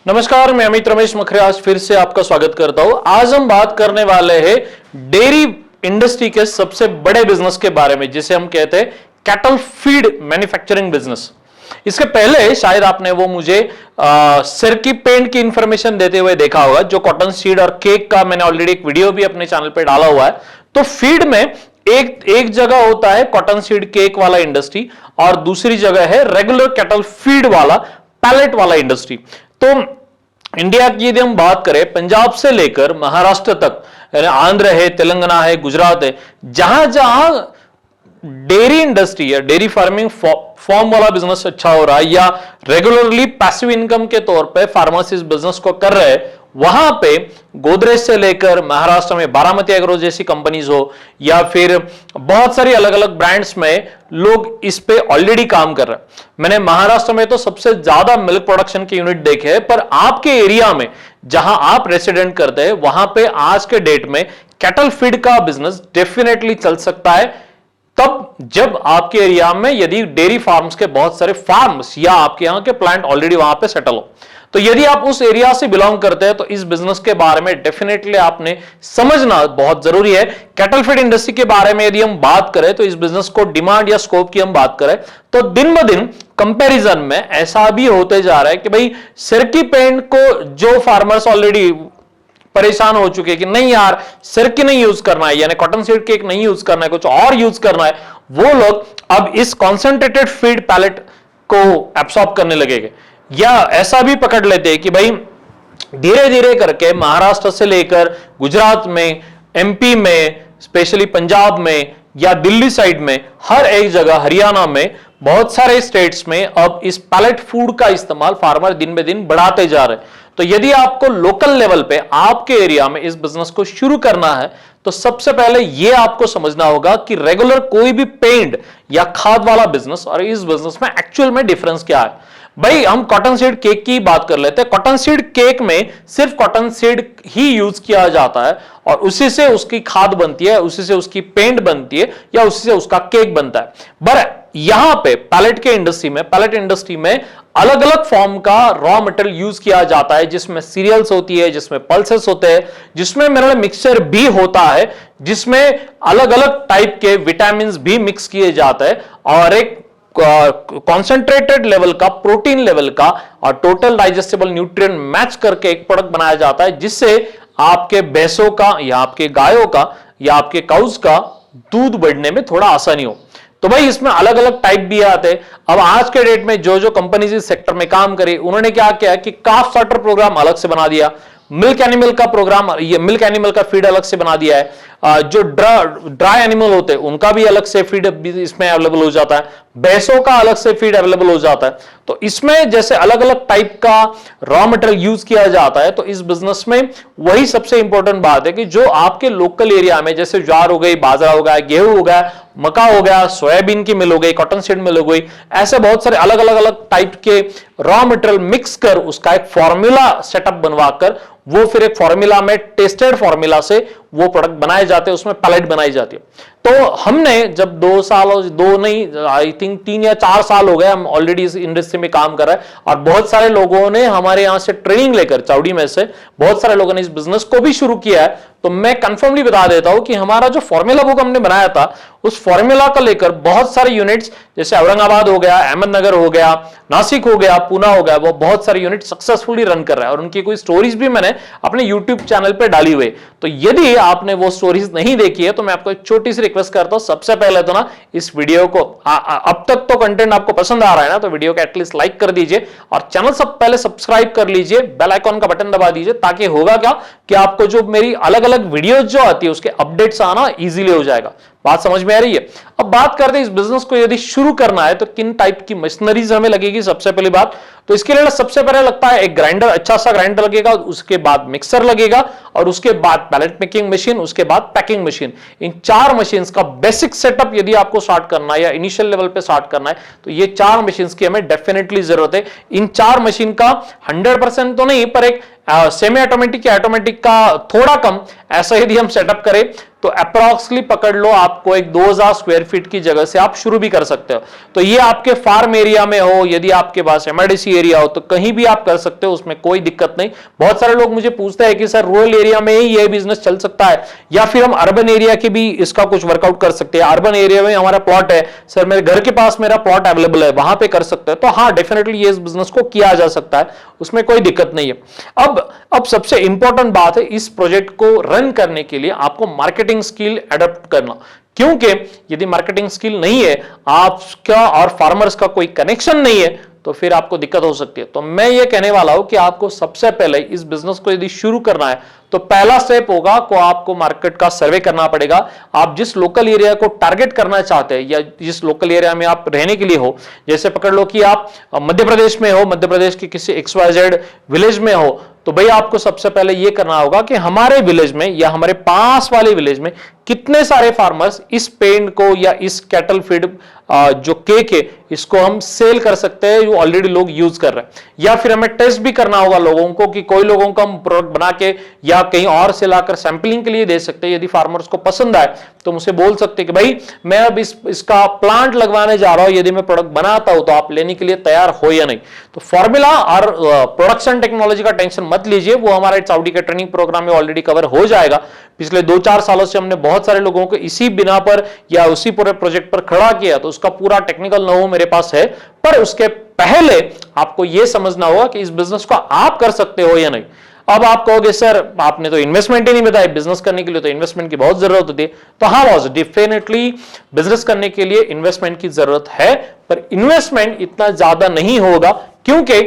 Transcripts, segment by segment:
नमस्कार, मैं अमित रमेश मखरे आज फिर से आपका स्वागत करता हूं। आज हम बात करने वाले हैं डेयरी इंडस्ट्री के सबसे बड़े बिजनेस के बारे में, जिसे हम कहते हैं कैटल फीड मैन्युफैक्चरिंग बिजनेस। इसके पहले शायद आपने वो मुझे सिरकी पेंट की इंफॉर्मेशन देते हुए देखा होगा, जो कॉटन सीड और केक का मैंने ऑलरेडी एक वीडियो भी अपने चैनल पे डाला हुआ है। तो फीड में एक जगह होता है कॉटन सीड केक वाला इंडस्ट्री और दूसरी जगह है रेगुलर कैटल फीड वाला पैलेट वाला इंडस्ट्री। तो इंडिया की यदि हम बात करें, पंजाब से लेकर महाराष्ट्र तक, आंध्र है, तेलंगाना है, गुजरात है, जहां जहां डेयरी इंडस्ट्री या डेयरी फार्मिंग फॉर्म वाला बिजनेस अच्छा हो रहा है या रेगुलरली पैसिव इनकम के तौर पे फार्मर्स इस बिजनेस को कर रहे हैं, वहां पे गोदरेज से लेकर महाराष्ट्र में बारामती एग्रो जैसी कंपनीज हो या फिर बहुत सारी अलग अलग ब्रांड्स में लोग इस पे ऑलरेडी काम कर रहे हैं। मैंने महाराष्ट्र में तो सबसे ज्यादा मिल्क प्रोडक्शन के यूनिट देखे हैं, पर आपके एरिया में जहां आप रेसिडेंट करते हैं वहां पे आज के डेट में कैटल फीड का बिजनेस डेफिनेटली चल सकता है, तब जब आपके एरिया में यदि डेयरी फार्म्स के बहुत सारे फार्म्स या आपके यहां के प्लांट ऑलरेडी वहां पे सेटल हो। तो यदि आप उस एरिया से बिलोंग करते हैं तो इस बिजनेस के बारे में डेफिनेटली आपने समझना बहुत जरूरी है। कैटल फीड इंडस्ट्री के बारे में यदि हम बात करें तो इस बिजनेस को डिमांड या स्कोप की हम बात करें तो दिन ब दिन कंपैरिजन में ऐसा भी होते जा रहा है कि भाई सिरकी पेंट को जो फार्मर्स ऑलरेडी परेशान हो चुके कि नहीं यार सिरकी नहीं यूज करना है, यानी कॉटन सीड केक नहीं यूज करना है, कुछ और यूज करना है, वो लोग अब इस कॉन्सेंट्रेटेड फीड पैलेट को एब्सॉर्ब करने लगेंगे। या ऐसा भी पकड़ लेते हैं कि भाई धीरे धीरे करके महाराष्ट्र से लेकर गुजरात में, एमपी में, स्पेशली पंजाब में या दिल्ली साइड में, हर एक जगह, हरियाणा में, बहुत सारे स्टेट्स में अब इस पैलेट फूड का इस्तेमाल फार्मर दिन ब दिन बढ़ाते जा रहे हैं। तो यदि आपको लोकल लेवल पे आपके एरिया में इस बिजनेस को शुरू करना है तो सबसे पहले यह आपको समझना होगा कि रेगुलर कोई भी पेंट या खाद वाला बिजनेस और इस बिजनेस में एक्चुअल में डिफरेंस क्या है। भाई हम कॉटन सीड केक की बात कर लेते हैं। कॉटन सीड केक में सिर्फ कॉटन सीड ही यूज किया जाता है और उसी से उसकी खाद बनती है, उसी से उसकी पेंट बनती है या उसी से उसका केक बनता है। पर यहां पे पैलेट इंडस्ट्री में अलग अलग फॉर्म का रॉ मटेरियल यूज किया जाता है, जिसमें सीरियल्स होती है, जिसमें पल्सेस होते हैं, जिसमें मिनरल मिक्सचर भी होता है, जिसमें अलग अलग टाइप के विटामिन भी मिक्स किए जाते हैं और एक कॉन्सेंट्रेटेड लेवल का, प्रोटीन लेवल का और टोटल डाइजेस्टेबल न्यूट्रिएंट मैच करके एक प्रोडक्ट बनाया जाता है, जिससे आपके भैंसों का या आपके गायों का या आपके काउज का दूध बढ़ने में थोड़ा आसानी हो। तो भाई इसमें अलग अलग टाइप भी आते हैं। अब आज के डेट में जो कंपनीज इस सेक्टर में काम करी, उन्होंने क्या किया कि काफ स्टार्टर प्रोग्राम अलग से बना दिया, मिल्क एनिमल का प्रोग्राम, ये मिल्क एनिमल का फीड अलग से बना दिया है, जो ड्राई एनिमल होते हैं उनका भी अलग से फीड इसमें अवेलेबल हो जाता है, भैंसों का अलग से फीड अवेलेबल हो जाता है। तो इसमें जैसे अलग अलग टाइप का रॉ मटेरियल यूज किया जाता है, तो इस बिजनेस में वही सबसे इंपॉर्टेंट बात है कि जो आपके लोकल एरिया में, जैसे ज्वार हो गई, बाजरा हो गया, गेहूं हो गया, मक्का हो गया, सोयाबीन की मिल हो गई, कॉटन सीड मिल हो गई, ऐसे बहुत सारे अलग अलग टाइप के रॉ मटेरियल मिक्स कर उसका एक फॉर्मूला सेटअप बनवाकर वो फिर एक फॉर्मूला में, टेस्टेड फॉर्मूला से वो प्रोडक्ट बनाए जाते हैं, उसमें पैलेट बनाई जाती है। तो हमने जब 2 साल, 2 नहीं, आई थिंक 3 या 4 साल हो गए हम ऑलरेडी इस इंडस्ट्री में काम कर रहे हैं और बहुत सारे लोगों ने हमारे यहां से ट्रेनिंग लेकर, चावड़ी में से बहुत सारे लोगों ने इस बिजनेस को भी शुरू किया है। तो मैं कंफर्मली बता देता हूं कि हमारा जो फॉर्मूला बुक हमने बनाया था, उस फॉर्मूला को लेकर बहुत सारे यूनिट्स, जैसे औरंगाबाद हो गया, अहमदनगर हो गया, नासिक हो गया, पुणे हो गया, वो बहुत सारे यूनिट सक्सेसफुली रन कर रहा है और उनकी कोई स्टोरीज भी मैंने अपने यूट्यूब चैनल पे डाली हुई। तो यदि आपने वो स्टोरीज नहीं देखी है तो मैं आपको एक छोटी सी रिक्वेस्ट करता हूं, सबसे पहले तो ना इस वीडियो को, अब तक तो कंटेंट आपको पसंद आ रहा है ना, तो वीडियो को एटलीस्ट लाइक कर दीजिए और चैनल सब पहले सब्सक्राइब कर लीजिए, बेल आइकॉन का बटन दबा दीजिए, ताकि होगा क्या कि आपको जो मेरी अलग अलग वीडियोस जो आती है उसके अपडेट्स आना इजीली हो जाएगा। बात समझ में आ रही है? अब बात करते हैं इस बिजनेस को यदि शुरू करना है तो किन टाइप की मशीनरीज हमें लगेगी। सबसे पहली बात तो इसके लिए सबसे पहले लगता है एक ग्राइंडर, अच्छा सा ग्राइंडर लगेगा, उसके बाद मिक्सर लगेगा और उसके बाद पैलेट मेकिंग मशीन, उसके बाद पैकिंग मशीन। इन 4 मशीन का बेसिक सेटअप यदि आपको स्टार्ट करना है या इनिशियल लेवल पे स्टार्ट करना है तो ये 4 मशीन की हमें डेफिनेटली जरूरत है। इन 4 मशीन का 100% तो नहीं पर एक सेमी ऑटोमेटिक या ऑटोमेटिक का थोड़ा कम ऐसा यदि हम सेटअप करें तो अप्रॉक्सली पकड़ लो आपको एक 2000 स्क्वायर फीट की जगह से आप शुरू भी कर सकते हो। तो ये आपके फार्म एरिया में हो, यदि आपके पास एमआईडीसी एरिया हो तो कहीं भी आप कर सकते हो, उसमें कोई दिक्कत नहीं। बहुत सारे लोग मुझे पूछते हैं कि सर रूरल एरिया में ही ये बिजनेस चल सकता है या फिर हम अर्बन एरिया के भी इसका कुछ वर्कआउट कर सकते हैं। अर्बन एरिया में हमारा प्लॉट है सर, मेरे घर के पास मेरा प्लॉट अवेलेबल है, वहां पे कर सकते हैं। तो हाँ, डेफिनेटली ये इस बिजनेस को किया जा सकता है, उसमें कोई दिक्कत नहीं है। अब सबसे इंपॉर्टेंट बात है इस प्रोजेक्ट को रन करने के लिए आपको मार्केटिंग स्किल एडॉप्ट करना, क्योंकि यदि मार्केटिंग स्किल नहीं है आपका और फार्मर्स का कोई कनेक्शन नहीं है तो फिर आपको दिक्कत हो सकती है। तो मैं ये कहने वाला हूं कि आपको सबसे पहले इस बिजनेस को यदि शुरू करना है तो पहला स्टेप होगा को आपको मार्केट का सर्वे करना पड़ेगा। आप जिस लोकल एरिया को टारगेट करना चाहते हैं या जिस लोकल एरिया में आप रहने के लिए हो, जैसे पकड़ लो कि आप मध्य प्रदेश में हो, मध्य प्रदेश के किसी XYZ विलेज में हो, तो भाई आपको सबसे पहले यह करना होगा कि हमारे विलेज में या हमारे पास वाले विलेज में कितने सारे फार्मर्स इस पेंड को या इस कैटल फीड जो केक है इसको हम सेल कर सकते हैं, जो ऑलरेडी लोग यूज कर रहे हैं। या फिर हमें टेस्ट भी करना होगा लोगों को कि कोई लोगों को हम प्रोडक्ट बना के या कहीं और से लाकर सैंपलिंग के लिए दे सकते हैं। यदि फार्मर्स को पसंद आए तो मुझे बोल सकते हैं कि भाई मैं अब इसका प्लांट लगवाने जा रहा हूं, यदि मैं प्रोडक्ट बनाता हूं तो आप लेने के लिए तैयार हो या नहीं। तो फॉर्मूला और प्रोडक्शन टेक्नोलॉजी का टेंशन मत लीजिए, वो हमारे सऊदी के ट्रेनिंग प्रोग्राम में ऑलरेडी कवर हो जाएगा। पिछले 2-4 सालों से हमने बहुत सारे लोगों को इसी बिना पर या उसी पूरे प्रोजेक्ट पर खड़ा किया, तो उसका पूरा टेक्निकल नो मेरे पास है। पर उसके पहले आपको यह समझना होगा कि इस बिजनेस को आप कर सकते हो या नहीं। अब आप कहोगे सर आपने तो इन्वेस्टमेंट ही नहीं बताया, बिजनेस करने के लिए तो इन्वेस्टमेंट की बहुत जरूरत होती है। तो हाँ बॉस, डेफिनेटली बिजनेस करने के लिए इन्वेस्टमेंट की जरूरत है, पर इन्वेस्टमेंट इतना ज्यादा नहीं होगा, क्योंकि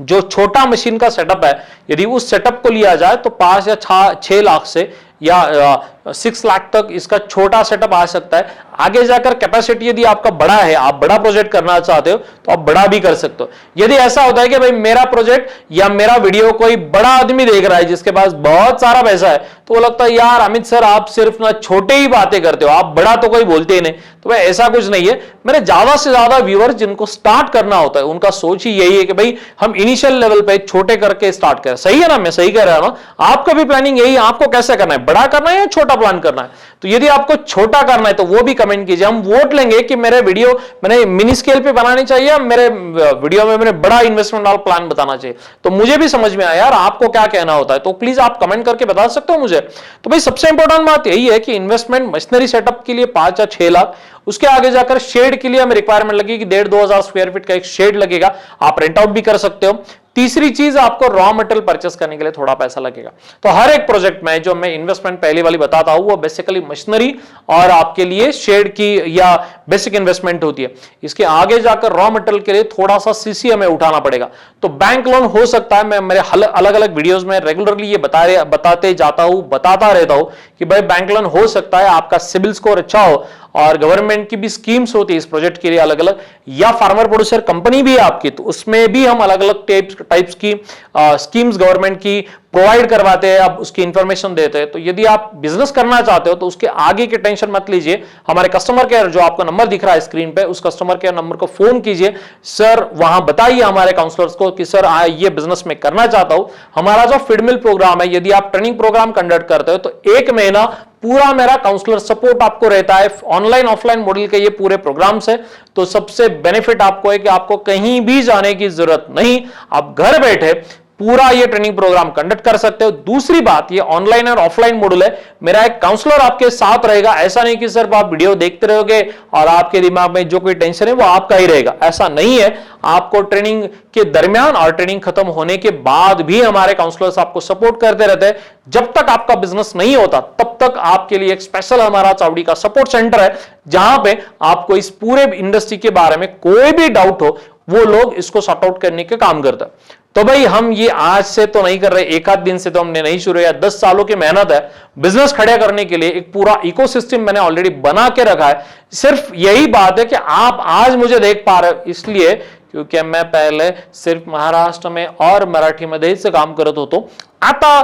जो छोटा मशीन का सेटअप है यदि उस सेटअप को लिया जाए तो 5 या 6 लाख से या 6 लाख तक इसका छोटा सेटअप आ सकता है। आगे जाकर कैपेसिटी यदि आपका बड़ा है, आप बड़ा प्रोजेक्ट करना चाहते हो तो आप बड़ा भी कर सकते हो। यदि ऐसा होता है कि भाई मेरा प्रोजेक्ट या मेरा वीडियो कोई बड़ा आदमी देख रहा है जिसके पास बहुत सारा पैसा है, तो वो लगता है यार अमित सर आप सिर्फ ना छोटे ही बातें करते हो, आप बड़ा तो कोई बोलते ही नहीं। तो भाई ऐसा कुछ नहीं है। मेरे ज्यादा से ज्यादा व्यूअर्स जिनको स्टार्ट करना होता है उनका सोच ही यही है कि भाई हम इनिशियल लेवल पे छोटे करके स्टार्ट करें। सही है ना, मैं सही कह रहा हूं ना? आपका भी प्लानिंग यही, आपको कैसे करना है, बड़ा करना है या छोटा प्लान करना है? तो यदि आपको छोटा करना है तो वो भी कमेंट कीजिए, हम वोट लेंगे कि मेरे वीडियो मैंने मिनी स्केल पे बनानी चाहिए, मेरे वीडियो में मैंने बड़ा इन्वेस्टमेंट वाला प्लान बताना चाहिए। तो मुझे भी समझ में आया यार आपको क्या कहना होता है, तो प्लीज आप कमेंट करके बता सकते हो मुझे। तो भाई सबसे इंपॉर्टेंट बात यही है कि इन्वेस्टमेंट मशीनरी सेटअप के लिए 5 या 6 लाख, उसके आगे जाकर शेड के लिए हमें रिक्वायरमेंट लगेगी 1,500 स्क्वायर फीट का एक शेड लगेगा, आप रेंट आउट भी कर सकते हो। तीसरी चीज आपको रॉ मटेरियल परचेस करने के लिए थोड़ा पैसा लगेगा। तो हर एक प्रोजेक्ट में जो मैं इन्वेस्टमेंट पहली वाली बताता हूं वो बेसिकली मशीनरी और आपके लिए शेड की या बेसिक इन्वेस्टमेंट होती है। इसके आगे जाकर रॉ मटेरियल के लिए थोड़ा सा सीसी हमें उठाना पड़ेगा। तो बैंक लोन हो सकता है, मैं मेरे अलग अलग वीडियोस में रेगुलरली ये बताते जाता हूं, बताता रहता हूं कि भाई बैंक लोन हो सकता है, आपका सिबिल स्कोर अच्छा हो और गवर्नमेंट की भी स्कीम्स होती है इस प्रोजेक्ट के लिए अलग अलग, या फार्मर प्रोड्यूसर कंपनी भी है आपकी, तो उसमें भी हम अलग अलग टाइप्स की स्कीम्स गवर्नमेंट की प्रोवाइड करवाते हैं, आप उसकी इंफॉर्मेशन देते हैं। तो यदि आप बिजनेस करना चाहते हो तो उसके आगे की टेंशन मत लीजिए। हमारे कस्टमर केयर जो आपका नंबर दिख रहा है स्क्रीन पे, उस कस्टमर केयर नंबर को फोन कीजिए, सर वहां बताइए हमारे काउंसलर्स को कि सर ये बिजनेस में करना चाहता हूं। हमारा जो फीड मिल प्रोग्राम है, यदि आप ट्रेनिंग प्रोग्राम कंडक्ट करते हो तो 1 महीना पूरा मेरा काउंसलर सपोर्ट आपको रहता है। ऑनलाइन ऑफलाइन मॉडल के ये पूरे प्रोग्राम्स है, तो सबसे बेनिफिट आपको है कि आपको कहीं भी जाने की जरूरत नहीं, आप घर बैठे पूरा ये ट्रेनिंग प्रोग्राम कंडक्ट कर सकते हो। दूसरी बात, ये ऑनलाइन और ऑफलाइन मॉड्यूल है, मेरा एक काउंसलर आपके साथ रहेगा। ऐसा नहीं कि सिर्फ आप वीडियो देखते रहोगे और आपके दिमाग में जो कोई टेंशन है वो आपका ही रहेगा, ऐसा नहीं है। आपको ट्रेनिंग के दरमियान और ट्रेनिंग खत्म होने के बाद भी हमारे काउंसलर्स आपको सपोर्ट करते रहते हैं। जब तक आपका बिजनेस नहीं होता तब तक आपके लिए एक स्पेशल हमारा सऊदी का सपोर्ट सेंटर है, जहां पे आपको इस पूरे इंडस्ट्री के बारे में कोई भी डाउट हो वो लोग इसको सॉर्ट आउट करने के काम करता है। तो भाई हम ये आज से तो नहीं कर रहे, एक आध दिन से तो हमने नहीं शुरू किया, 10 सालों की मेहनत है बिजनेस खड़ा करने के लिए। एक पूरा इकोसिस्टम मैंने ऑलरेडी बना के रखा है। सिर्फ यही बात है कि आप आज मुझे देख पा रहे हो इसलिए क्योंकि मैं पहले सिर्फ महाराष्ट्र में और मराठी मध्ये से काम करत होतो। आता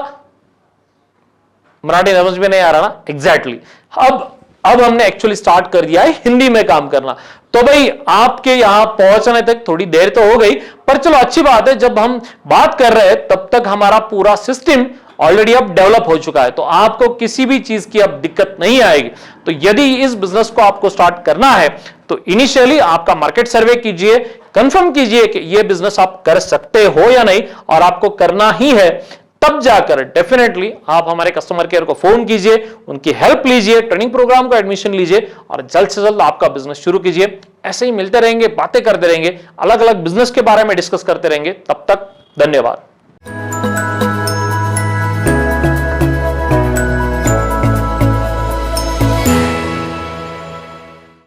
मराठी समझ में नहीं आ रहा ना एग्जैक्टली, अब हमने एक्चुअली स्टार्ट कर दिया है हिंदी में काम करना। तो भाई आपके यहां पहुंचने तक थोड़ी देर तो हो गई, पर चलो अच्छी बात है, जब हम बात कर रहे हैं तब तक हमारा पूरा सिस्टम ऑलरेडी अब डेवलप हो चुका है, तो आपको किसी भी चीज की अब दिक्कत नहीं आएगी। तो यदि इस बिजनेस को आपको स्टार्ट करना है तो इनिशियली आपका मार्केट सर्वे कीजिए, कंफर्म कीजिए कि यह बिजनेस आप कर सकते हो या नहीं, और आपको करना ही है, तब जाकर डेफिनेटली आप हमारे कस्टमर केयर को फोन कीजिए, उनकी हेल्प लीजिए, ट्रेनिंग प्रोग्राम का एडमिशन लीजिए और जल्द से जल्द आपका बिजनेस शुरू कीजिए। ऐसे ही मिलते रहेंगे, बातें करते रहेंगे, अलग अलग बिजनेस के बारे में डिस्कस करते रहेंगे। तब तक धन्यवाद।